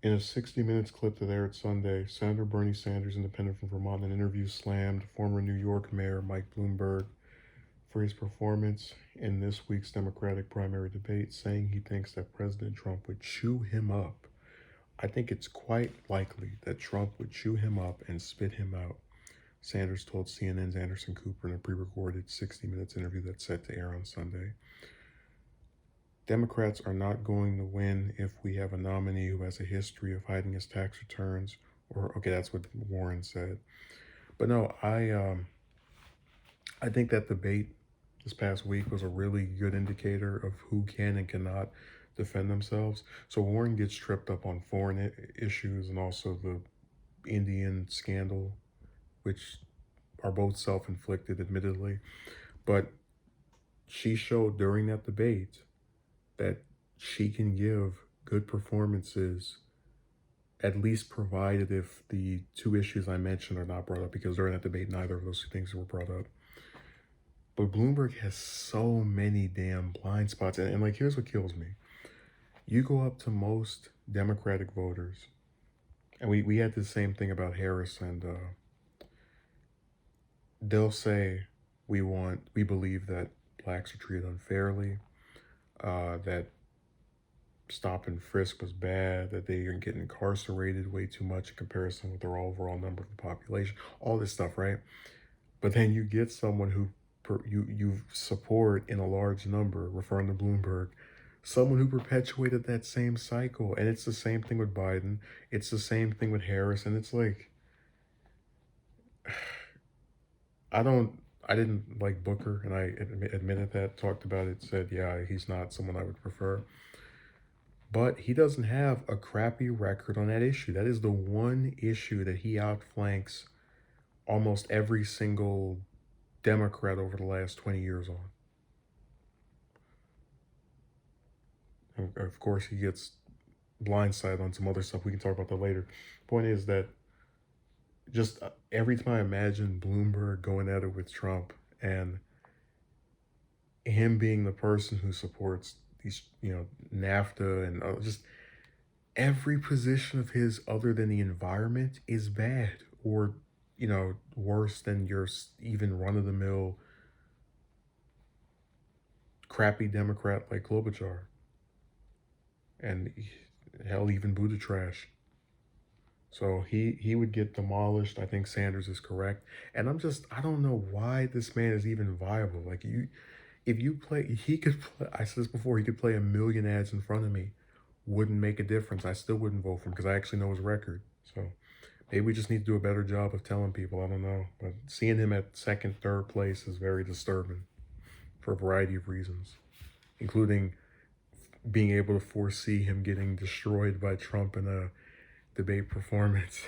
In a 60 Minutes clip that aired Sunday, Senator Bernie Sanders, independent from Vermont, in an interview slammed former New York Mayor Mike Bloomberg for his performance in this week's Democratic primary debate, saying he thinks that President Trump would chew him up. I think it's quite likely that Trump would chew him up and spit him out, Sanders told CNN's Anderson Cooper in a pre-recorded 60 Minutes interview that's set to air on Sunday. Democrats are not going to win if we have a nominee who has a history of hiding his tax returns, or okay, that's what Warren said. But no, I think that debate this past week was a really good indicator of who can and cannot defend themselves. So Warren gets tripped up on foreign issues and also the Indian scandal, which are both self-inflicted, admittedly. But she showed during that debate that she can give good performances, at least provided if the two issues I mentioned are not brought up, because during that debate, neither of those two things were brought up. But Bloomberg has so many damn blind spots. And like, here's what kills me. You go up to most Democratic voters, and we had the same thing about Harris, and they'll say, we believe that blacks are treated unfairly, that stop and frisk was bad, that they are getting incarcerated way too much in comparison with their overall number of the population, all this stuff, right? But then you get someone who you support in a large number, referring to Bloomberg, someone who perpetuated that same cycle. And it's the same thing with Biden. It's the same thing with Harris. And it's like, I didn't like Booker, and I admitted that, talked about it, said, yeah, he's not someone I would prefer. But he doesn't have a crappy record on that issue. That is the one issue that he outflanks almost every single Democrat over the last 20 years on. And of course, he gets blindsided on some other stuff. We can talk about that later. Point is that just every time I imagine Bloomberg going at it with Trump and him being the person who supports these, NAFTA and just every position of his other than the environment is bad or, worse than your even run-of-the-mill crappy Democrat like Klobuchar. And hell, even Buddha trash. So he would get demolished. I think Sanders is correct. And I don't know why this man is even viable. Like if you play, he could play, I said this before, he could play a million ads in front of me. Wouldn't make a difference. I still wouldn't vote for him because I actually know his record. So maybe we just need to do a better job of telling people. I don't know. But seeing him at second, third place is very disturbing for a variety of reasons, including being able to foresee him getting destroyed by Trump in a debate performance.